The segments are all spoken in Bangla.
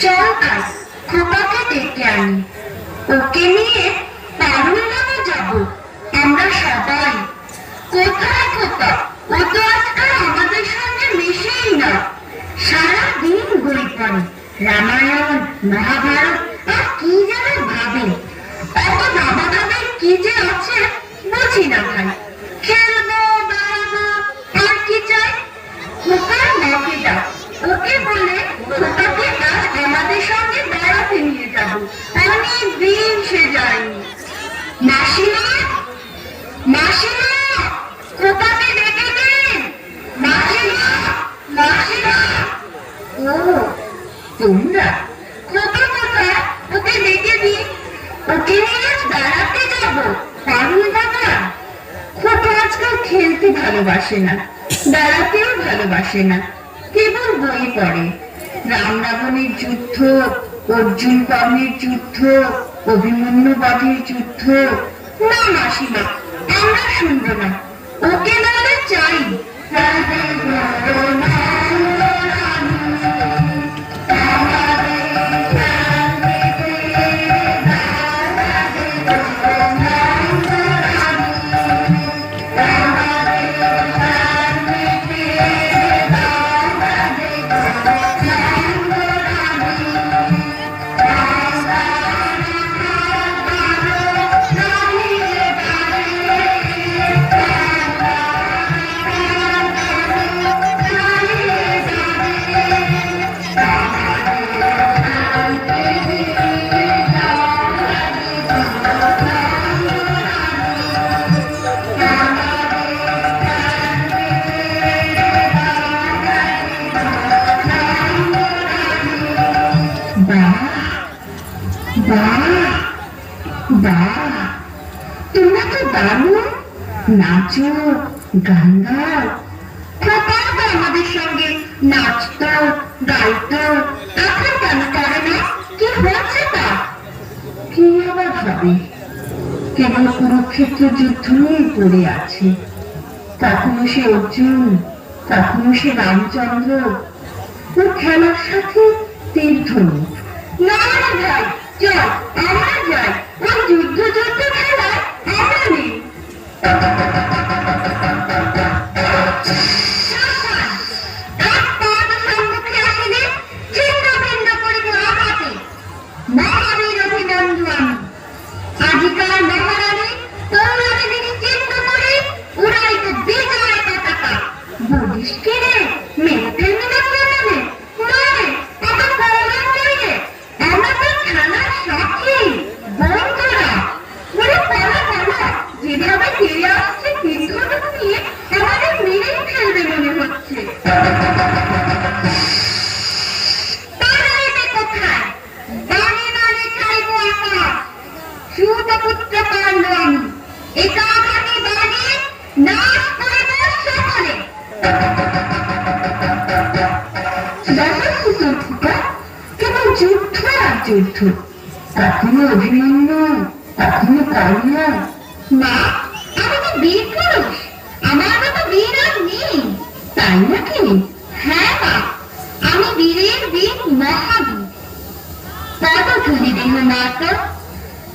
চল ভাই, খোকাকে ডেকে আনি। ওকে নিয়ে পারুল নামে যাব আমরা সবাই। কোথায় খোকা? ও তো আজকাল আমাদের সঙ্গে মিশেই না। সারাদিন বই পড়ে, রামায়ণ মহাভারত আর কি যেন ভাবে। অত বাবা ভাবে কি যে আছে বুঝি না ভাই। খেলবো বেড়াবো আর কি চাই। খোকার মাকে ডাক, ওকে বলে খোকাকে আজ আমাদের সঙ্গে বেড়াতে নিয়ে যাব। অনেক দিন সে যায়নি। মাসিমা, মাসিমা, খোকাকে ডেকে দিন। মাসিমা, মাসিমা। ও তোমরা? খোকা কোথায়? ওকে ডেকে দিন। ওকে নিয়ে আজ বেড়াতে যাব। পারুল বাবা, খোকা আজকাল খেলতে ভালোবাসে না, বেড়াতেও ভালোবাসে না, কেবল বই পড়ে। রাম রাবণের যুদ্ধ, অর্জুন কর্ণের যুদ্ধ, অভিমন্যু বধের যুদ্ধ। না মাসিমা, আমরা শুনবো না। ওকে নাহলে চাই। তোমরা তো দারুণ নাচো, গান গাও। খোকা তো আমাদের সঙ্গে নাচতো, গাইতো। এখন কেন করে না? কি হচ্ছে তা? কি আবার ভাবে? কেবল কুরুক্ষেত্র যুদ্ধ নিয়ে পড়ে আছে। কখনো সে অর্জুন, কখনো সে রামচন্দ্র। ওর খেলার সাথে তীরধনুক। না না ভাই, চল আমরা যাই। ওই যুদ্ধ যুদ্ধ খেলায় আমরা নেই। মহাবীর অভিনন্দন। আজিকার মহারানী তোমরা যদি চিহ্ন করে উড়াইতে বিজয় পতাকা। বলিস কে রে? মেরে ফেলবি না কেমনে? নয়, অত প্রমাণ নইলে আমরা তো খেলার সাথী বন্ধুরা। ওরে পালা পালা, যেভাবে ফিরে আসছে তীরধনুক নিয়ে আমাদের মেরেই ফেলবে মনে হচ্ছে। সুতপুত্র পারল আমি, একাঘাতে বাড়িয়ে নাশ করিব সকলে। কেবল যুদ্ধ আর যুদ্ধ। কখনো অভিমন্যু, কখনো কর্ণ। মা, আমি তো বীর পুরুষ, আমার মতো বীর আর নেই। তাই নাকি? হ্যাঁ মা, আমি বীরের বীর, মহাবীর। পদধূলি দেহ মাতা,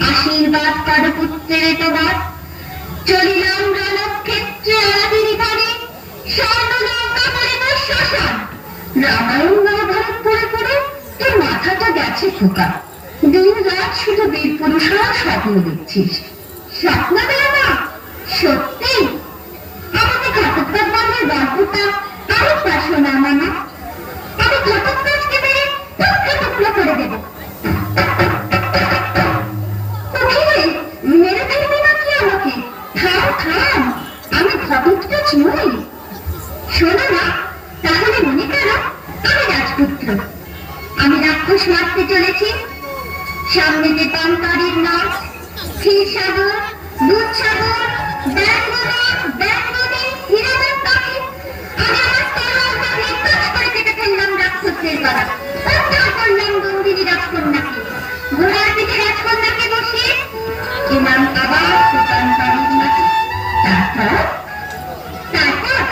আশীর্বাদ কর পুত্রের তোমার। চলিলাম রণক্ষেত্রে আলাদিনী পারে, স্বর্ণলঙ্কা করিব শ্মশান। রামায়ণ মহাভারত পড়ে পড়ে তোর মাথাটা গেছে খোকা। দিন রাত শুধু বীর পুরুষরা স্বপ্ন দেখছিস। স্বপ্ন দেয় না, সত্যি। আমাকে ঘটোৎকচের গল্পটা আরেকবার শোনা মামা। আমি ঘটোৎকচকে মেরে টুকরো টুকরো করে দেবো। মেরে ফেলবি নাকি আমাকে? থাম থাম, আমি ঘটোৎকচ নই। শোনো না, তাহলে মনে করো আমি রাজপুত্র। আমি রাক্ষস মারতে চলেছি। সামনে যে পান্তারির নাচ, ক্ষীরসাগর, দুধসাগর, ব্যাঙ্গনি, হীরাদের পাখি। আমি আমার তলোয়ারটা নির্বাচ করে কেটে ফেললাম রাক্ষসের গলা। উদ্ধার করলাম বন্দিনী রাজকন্যাকে। ঘোড়ার পিঠে রাজকন্যাকে বসিয়ে এলাম আবার পান্তারির নাচে। তারপর তারপর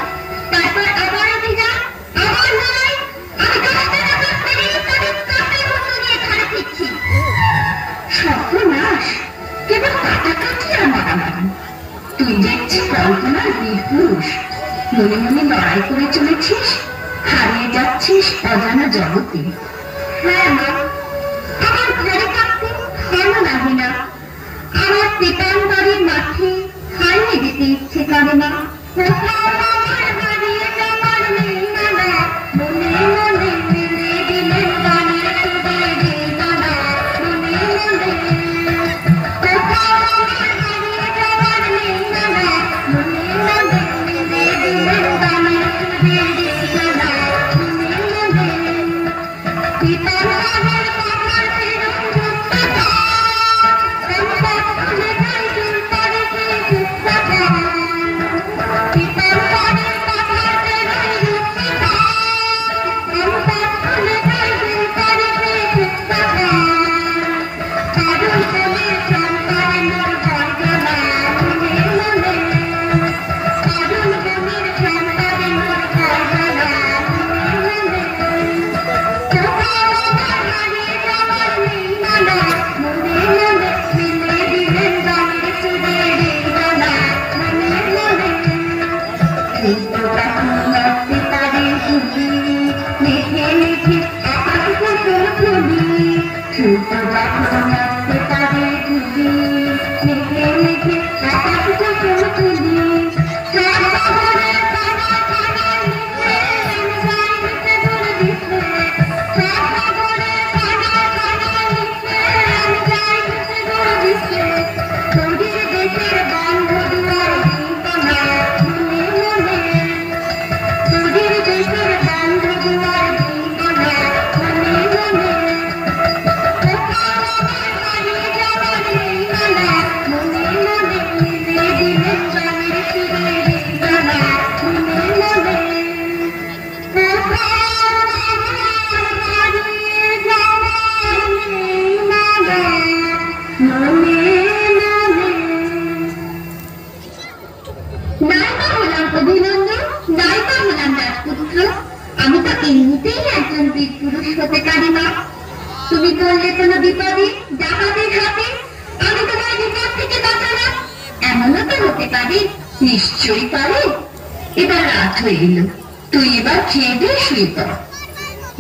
তারপর আবার অভিযান, আবার লড়াই। আমি 10টা রাক্ষস পেরিয়ে তাদের কাছে দেখছি কল্পনার বীর পুরুষ, মনে মনে লড়াই করে চলেছিস, হারিয়ে যাচ্ছিস অজানা জগতে। হ্যাঁ মা, আমার ঘরে থাকতে ভালো লাগে না, আমার পেতাম বাড়ির মাঠে হারিয়ে যেতে ইচ্ছে করে না। তুমি বললে কোনো বিপদে ডাকাতের হাতে আমি তোমার বিপদ থেকে বাঁচালাম, এমনও তো হতে পারে। নিশ্চয়ই পারে। এবার রাত হয়ে এলো, তুই এবার খেয়ে দিয়ে শুয়ে পড়।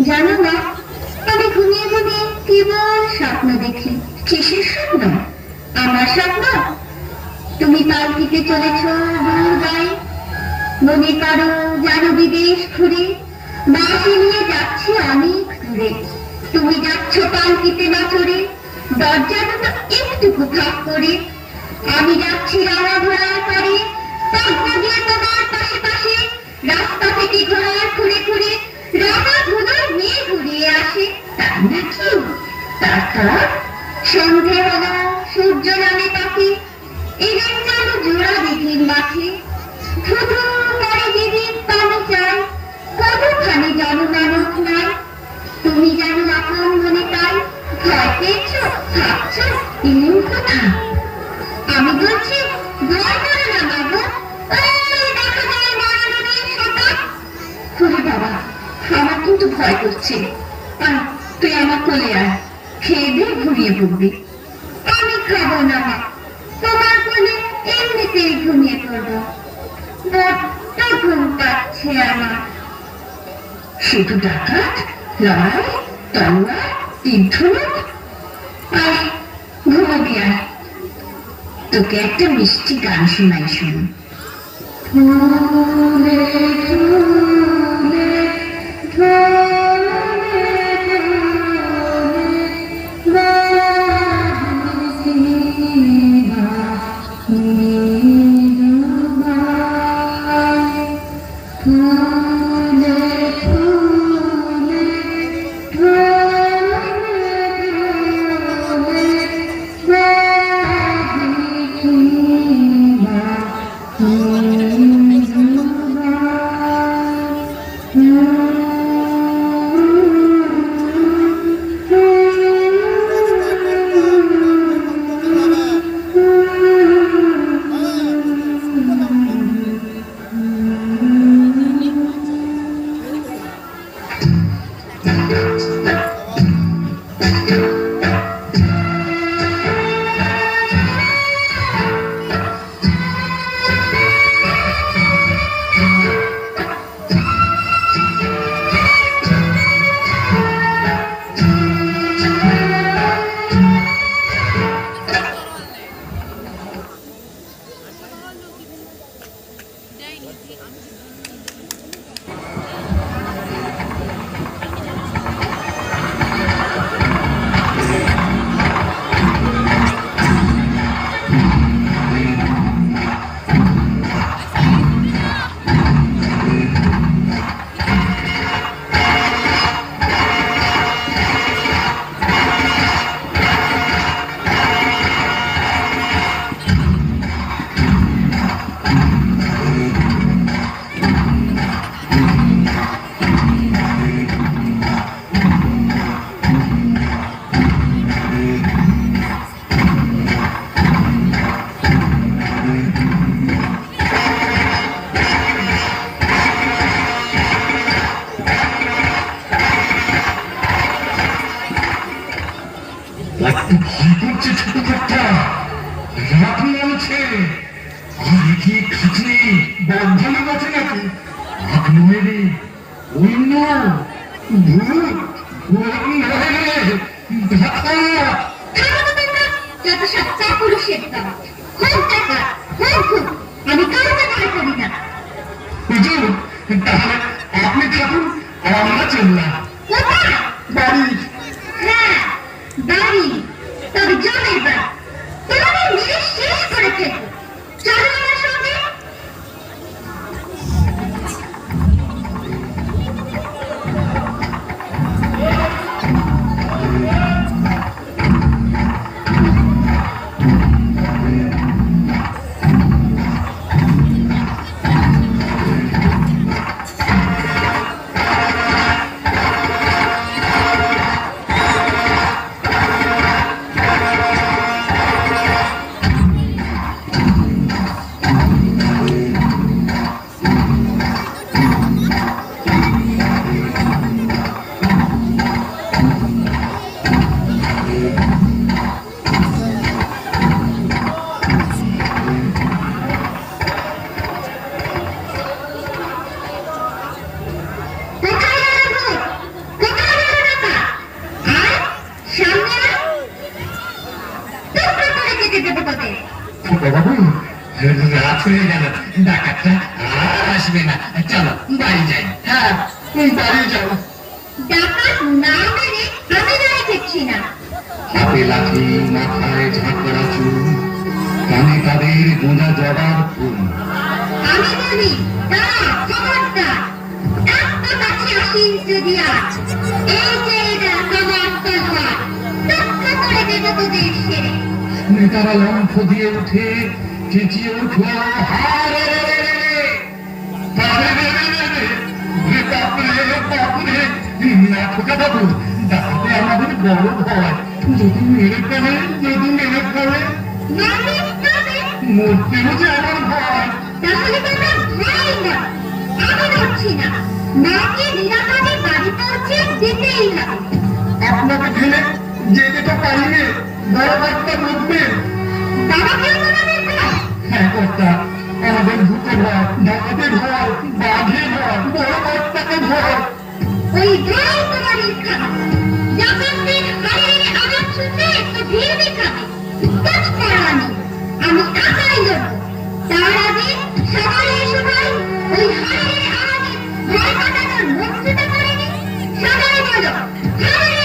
জানো না, আমি ঘুমিয়ে ঘুমিয়ে কেবল স্বপ্ন দেখি। কিসের স্বপ্ন? আমার স্বপ্ন তুমি পালকিতে চলেছ দূর গায়ে, মনে করো জানো বিদেশ ঘুরে, বাসে নিয়ে যাচ্ছি অনেক দূরে। তুমি যাচ্ছ পালকিতে না চড়ে, দরজা দুটো একটুকু ফাঁক করে। আমি যাচ্ছি রানা ঘোড়ার পরে, পাখনা দিয়ে তোমার পাশে পাশে, রাস্তা থেকে ঘোড়ার ঘুরে ঘুরে রানা ঘোড়ার মেয়ে ঘুরিয়ে আসে। তাই নাকি? তারপর সন্ধে হলো, সূর্য নামে তাকে, এলেন যেন জোড়া দিঘির মাঠে। ধুধু করে যেদিন পানি চাই, কতখানি জানো নানক নাই। তুমি জানো আপন মনে তাই, ভয় পেয়েছ, ভাবছ এলেন কোথা। আমি বলছি ভয় করে না বাবু, ওই দেখা যায় মহানদীর সাঁতা। ওরে বাবা, আমার কিন্তু ভয় করছে। তুই আমার কোলে আয়, খেয়ে দিয়ে ঘুমিয়ে পড়বি। আমি খাবো না মা, তোমার কোলে এমনিতেই ঘুমিয়ে পড়বো। বড্ড ঘুম পাচ্ছে আমার। শুধু ডাকাত, লড়াই, তলোয়ার, তীর্থলোক। আয় ঘুমাবি আয়, তোকে একটা মিষ্টি গান শোনাই শোন। ফুলে ফুলে বড্ড ভয় করছে ছোট কর্তা, রাত নামছে। আর কি খাঁচনি বদ্ধ আছে নাকি? আগ নয় রে, অন্য ভূত, ভূত নয় রে, ধাক্কা। যত সব চাপুরুষের দল, হোক টাকা, হোক ভূত, আমি কাউকে ভয় করি না। হুজুর, তাহলে আপনি থাকুন, আর আমরা চললাম। কোথায়? বাড়ি। হ্যাঁ, বাড়ি। তবে জমের বাড়ি। তোমাদের মেরে শেষ করে ফেলবো। চলো আমার সঙ্গে। বাবু, রাত হয়ে গেল, ডাকাতটা আর আসবে না। চলো বাড়ি যাই। হ্যাঁ, বাড়ি যাও। ডাকাত না মেরে আমি বাড়ি ফিরছি না। হাতে লাঠি, মাথায় ঝাঁকড়া চুল, কানে তাদের গোঁজা জবার ফুল। আমি বলি, দাঁড়া, খবরদার। একটা কাছে আসিস যদি আজ, এই যে এটা তোমার তলোয়ার, টুকরো করে দেবো তোদের সেরে। নেতারা লম্ফ দিয়ে উঠে চেঁচিয়ে উঠল, হারে না খোকা বাবু, তাতে আমাদের বড় ভয়। যদি মেরে ফেলে, যদি মেরে ফেলে, মারবে, মারবে। মরতেও যে আমার ভয়। তাহলে তোমরা ভয় না, আমি নড়ছি না। মাকে নিরাপদে বাড়ি পৌঁছে দিতেই হবে। আপনাকে ফেলে যেতে তো পারি রে, বড় বাচ্চা মরবে। বাবাকেও তোমাদের ভয়? হ্যাঁ কর্তা, আমাদের ভূতে ভয়, ডাকাতের ভয়, বাঘে ভয়, বড় বাচ্চাকে ভয়। ওই ভয় তোমার ইচ্ছা। ডাকাতদের হাড়ের আওয়াজ শুনলে তো ভিড় দেখাবে। কাজ করানি, আমি একাই লড়বো। তার আগে সবাই এসে ভাই, ওই হাড়ের আওয়াজে ভয় কাটানোর মন্ত্রটা করে নি। সবাই বলো, হাড়ের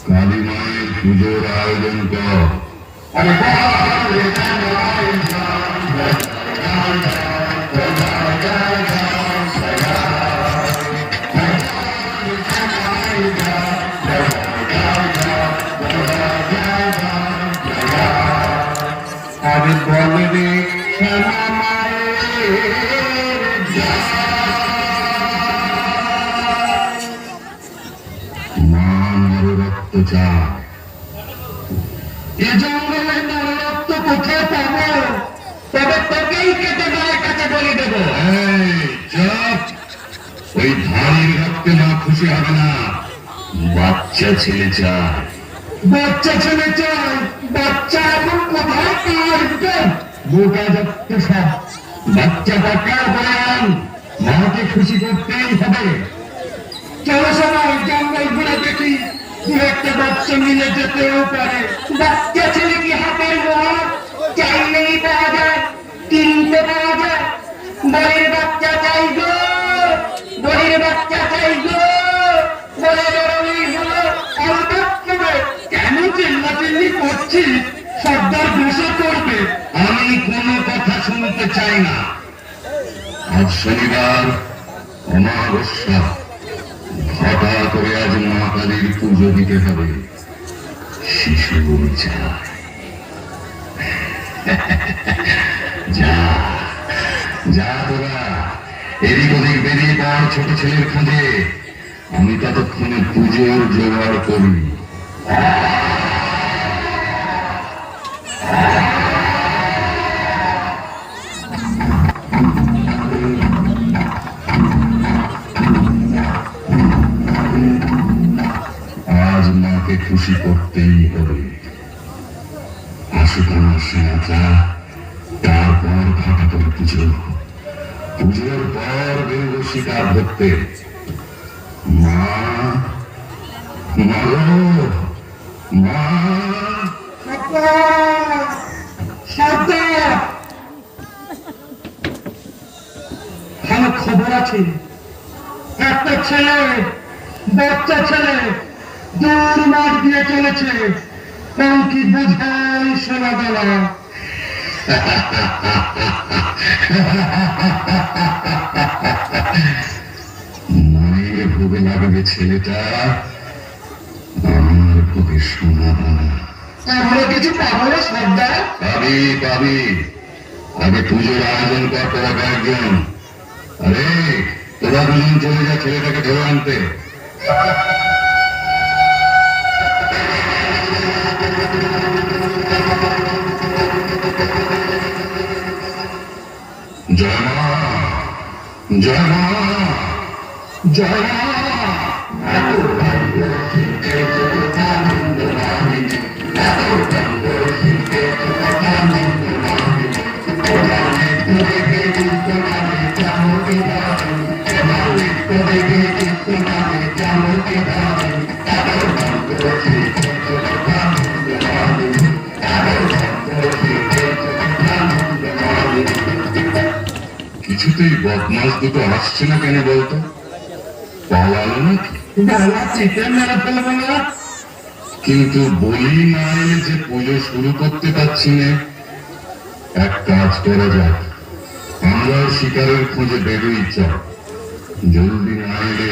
কালী মায়ের পুজোর আয়োজন কর। আমি বলবি শ্যামা মায়ের মা নররক্ত চায়। এ জঙ্গলে নররক্ত কোথায় পাবো? তবে তোকেই কেটে মায়ের কাছে বলি দেবো। এই চুপ! ওই ধানের রক্তে মা খুশি হবে না, বাচ্চা ছেলে চায়। বাচ্চা ছেলে চাই, বাচ্চা এখন কোথায় পাওয়া? বোকা যাচ্ছে সব। বাচ্চা বাচ্চার বয়ান মাকে খুশি করতেই হবে। চলো সবাই জঙ্গল ঘুরে দেখি, দু একটা বাচ্চা মিলে যেতেও পারে। বাচ্চা ছেলে কি হাতের মোহর? চাইলেই পাওয়া যায়, কিনতে পাওয়া যায়। বলির বাচ্চা চাই গো, বলির বাচ্চা চাই গো, বলে বেরোলেই হলো অলবাক হবে। কেন চিল্লাচিল্লি করছিস? সর্দার বসে করবে। আমি কোনো কথা শুনতে চাই না। আজ শনিবার, অমাবস্যা। ঘটা করে আজ মা কালীর পুজো দিতে হবে। শিশু চায়। যা যা তোরা এদিক ওদিক বেরিয়ে পড় ছোট ছেলের খোঁজে। আমি ততক্ষণে পুজোর জোগাড় করি। আজ মাকে খুশি করতেই হবে। আসুক আমার সেনাটা, তারপর ঘটাতর পুজো। পুজোর পর বেরোব শিকার ধরতে। মা, মা গো, মা! ভালো খবর আছে, একটা ছেলে, বাচ্চা ছেলে দূর মাঠ দিয়ে চলেছে। কি বুঝাই শোনা গেল। মায়ের ভোগে লাগবে ছেলেটা, আমার ভোগে সোনা দানা। আমরা কিছু পাবো না সর্দার? পাবি পাবি। আগে পুজোর আয়োজন কর তোরা কয়েকজন। আরে তোরা দুজন চলে যা ছেলেটাকে ধরে আনতে। জয় মা, জয় মা, জয় মা। কিছুতেই বদমাস দুটো আসছে না কেন বলতো? পালালো নাকি? বেলা চিতে মেরে ফেলবো না? কিন্তু বলি না এলে যে পুজো শুরু করতে পারছি না। এক কাজ করা যাক, আমরা শিকারের খোঁজে বেরোই চল। জলদি না এলে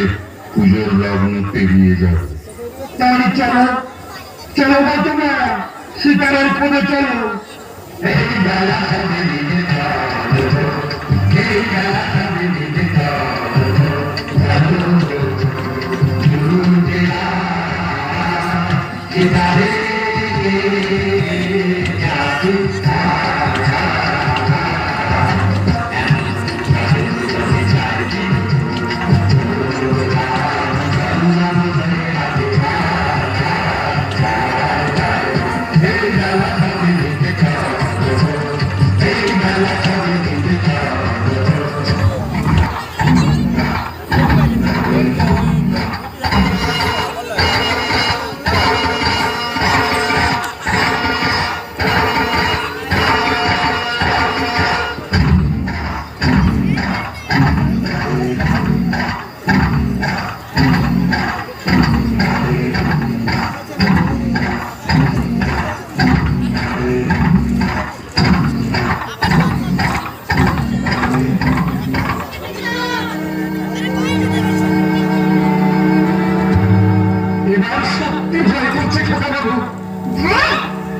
পুজোর লগ্ন পেরিয়ে যাবে। তাহলে চলো চলো ভাই তোমরা শিকারের খোঁজে চলো। এই বেলা হবে নিজে চলো, এই বেলা হবে নিজে এবার সত্যি ভয় করছে খোকা বাবু। হ্যাঁ,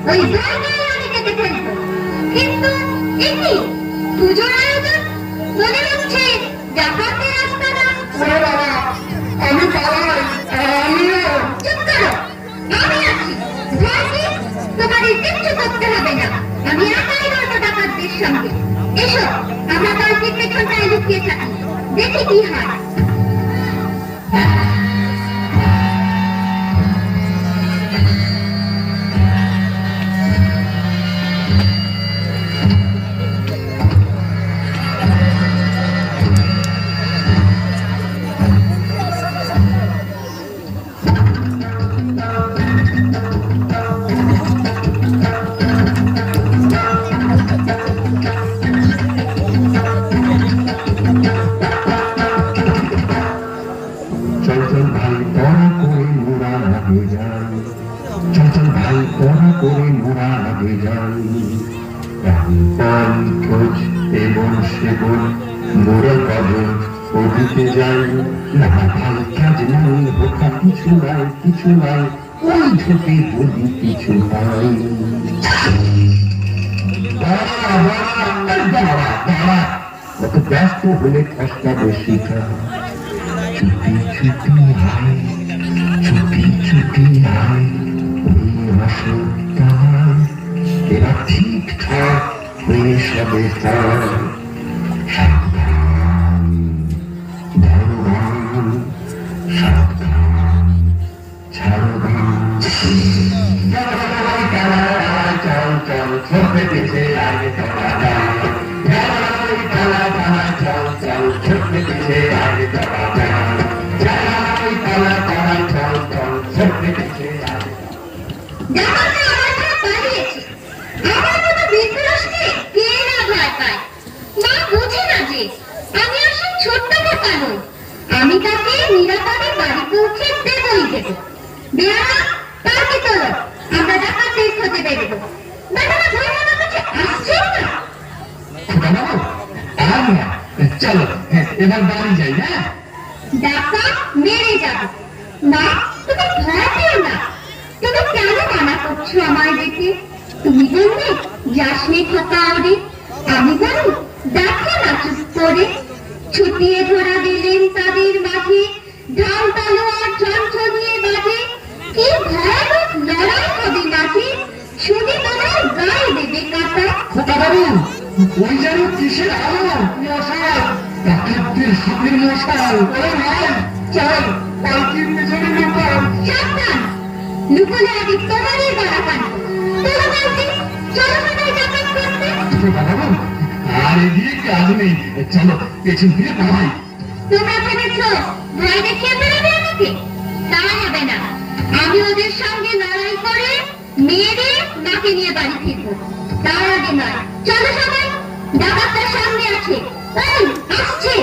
ওই ভয়টাই আমি কেটে ফেলবো। কিন্তু এ কি পুজোর আয়োজন? মনে হচ্ছে ডাকাতের রাস্তা না। ওরে বাবা, আমি পালাই, আমিও। চুপ করো, আমি আছি। ভয় কি? তোমাদের কিচ্ছু করতে হবে না। আমি একাই লড়বো ডাকাতদের সঙ্গে। এসো, আমরা দলটির পেছনটায় লুকিয়ে থাকি, দেখি কি হয়। চল চল ভাই পড়া করে মোরা আগে যাই, চল চল ভাই পড়া করে মোরা আগে যাই, প্রাণ খোঁজ এবং সেবন মোরা কবর পড়িতে যাই, না ভাই কাজ নাই হোকা কিছু নাই কিছু নাই, ওই ঢুকে বলি কিছু নাই। কত ব্যস্ত হলে কষ্ট বেশি খায়, ছুটি ছুটি হায়, ছুটি ছুটি হায়, অসত্যায় এরা ঠিকঠাক হয়ে সবে হয়। সাবধান ধরবান, সাবধান ছাড়বান। চল চল ছোটে পিছে আগে তোরা যাই, চল চল ছোটে পিছে আগে তোরা যাই, চল চল ছোটে পিছে আগে। ডাকাতরা আমার ঘরে পালিয়েছে। আমার মতো বিদ্রোহীকে কে না ভয় পায়? মা বোঝে না যে আমি আসলে ছোট্ট বোকা নই। আমি তাকে নিরাপদে বাড়ি পৌঁছে দেবই দেব। বেয়ারা, তাকে তোলো, আমরা ডাকাতদের খোঁজে বেরোবো। বেটারা ভয় আমার কাছে আসছে না। খোকা বাবু, আর না, চলো এবার বাড়ি যাই। হ্যাঁ, ডাকাত মেরে যাবে। মা, তুমি ভয় পেও না। তুমি কেন মানা করছো আমায় দেখে? তুমি বললে যাসনি খোকা ওরে। আমি বলি দেখো না চুপ করে। ছুটিয়ে ধরা দিলেন তাদের মাঝে, ঢাল তলোয়ার ঝনঝনিয়ে বাজে। কি ভয়ানক লড়াই হবে মাঝে, শুনে তোমার গায়ে দেবে কাঁটা। খোকা বাবু, ওই যেন কিসের আলো, মশাল, ডাকাতদের হাতের মশাল। ওরে ভাই, চল পালকির পেছনে লুকাও। সাবধান, লুকোলে আগে তোমারই গলা কাটবো। চলো বলছি, চলো সবাই ডাকাত করতে। খোকা বাবু, আর এদিকে কাজ নেই, চলো পেছন ফিরে পালাই। তোমরা ভেবেছ ভয় দেখিয়ে বেরোবে আমাকে? তা হবে না। আমি ওদের সঙ্গে লড়াই করে মেরে মাকে নিয়ে বাড়ি ফিরবো। তার আগে নয়। চলো সবাই, ডাকাতটা সামনে আছে। ওই আসছে।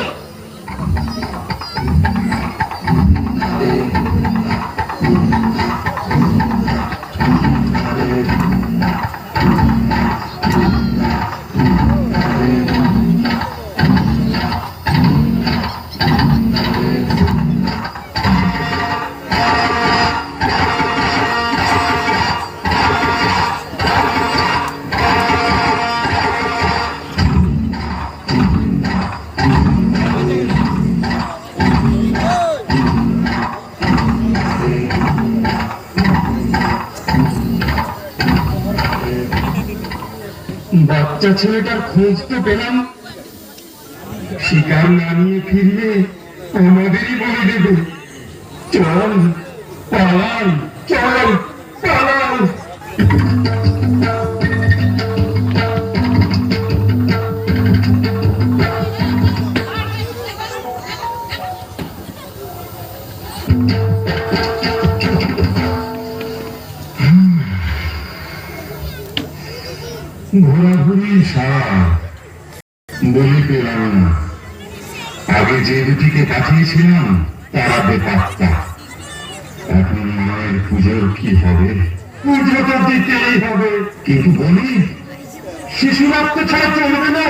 বাচ্চা ছেলেটার খোঁজ তো পেলাম, শিকার না নিয়ে ফিরলে আমাদেরই বলে দেবে। চল পালাই, চল পালাই। ঘোরাঘুরি সারা বলি পেলাম না। আগে যে দুটিকে পাঠিয়েছিলাম তারা বেপাত্তা। এখন মায়ের পুজোর কি হবে? পুজো তো দিতেই হবে, কিন্তু বলি শিশু রক্ত ছাড়া চলবে না।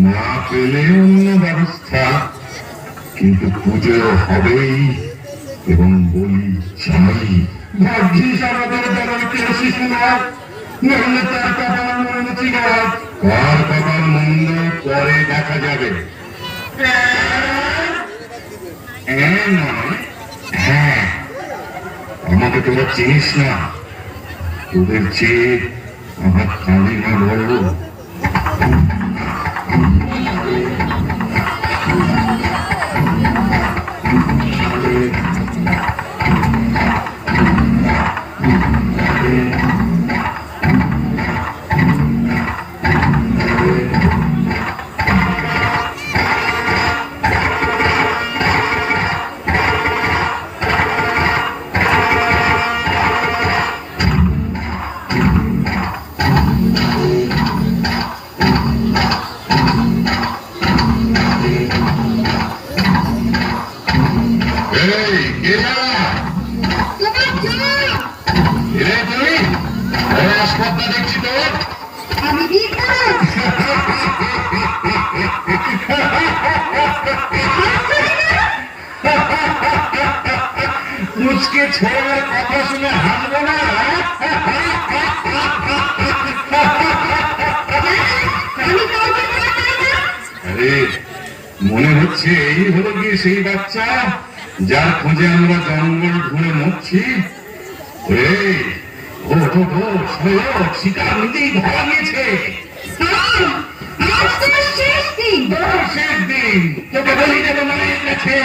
না পেলে অন্য ব্যবস্থা, কিন্তু পুজো হবেই এবং বলি চাই। ভাগ্যিস আমাদের দলের কেউ শিশু নয়, নইলে তার কপাল মন্দ ছিল। কার কপাল মন্দ পরে দেখা যাবে। হ্যাঁ, আমাকে তোরা চিনিস না, তোদের চেয়ে আমার কালিমা বড়। মুচকে ছেলের কথা শুনে হাসবো না। আরে মনে হচ্ছে এই হলো গিয়ে সেই বাচ্চা যার খোঁজে আমরা জঙ্গল ঘুরে মরছি। শিকার নিজেই ধরা গিয়েছে। শেষ দিন তোকে বলি দেবো মায়ের কাছে।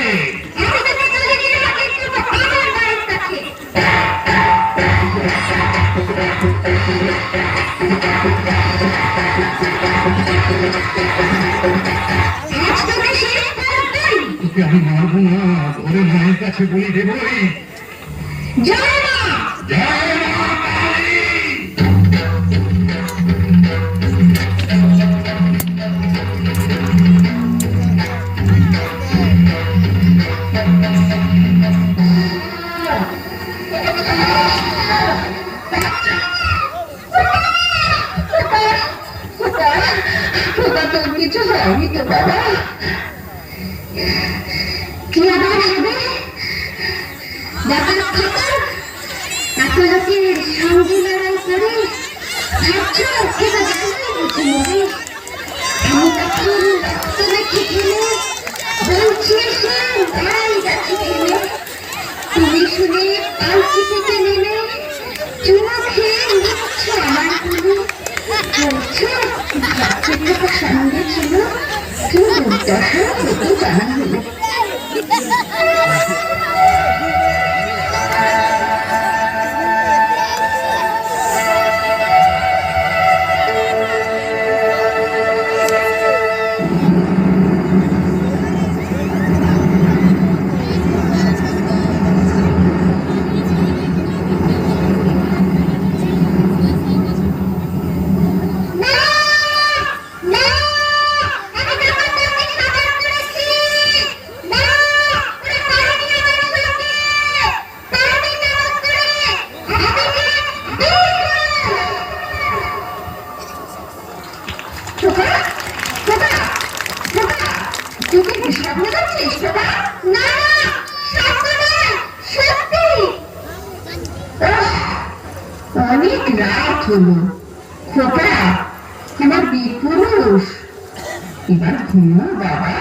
তোকে আমি মারবো না, ধরে মায়ের কাছে বলি দেবই। জয় মা, জয় মা কালী। কিছু হয়নি তো বাবা? কি আবার হবে? ডাক্তার এত লোকের সঙ্গে লড়াই করে ভাবছ কেনা জানাই বুঝে নেবে? আমি তখন রক্ত দেখে খেলে বলছি এসে দাঁড়াই গাছে খেলে, তুমি শুনে পালকি থেকে নেমে চুমো খেয়ে নিচ্ছ আমার কোলে। বলছো বাচ্চাটা সঙ্গে ছিল, তুমি দুর্দশা হতে জানা হলো। অনেক রাত হলো খোকা, আমার বীর পুরুষ, এবার ঘুমো বাবা,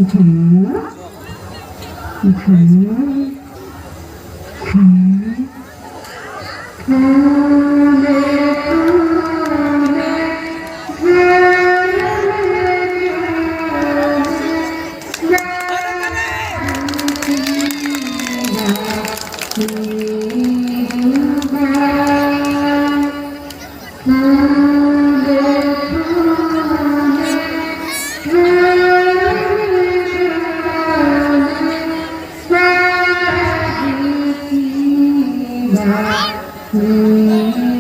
ঘুমো ঘুমো ঘুমো। Mm-hmm.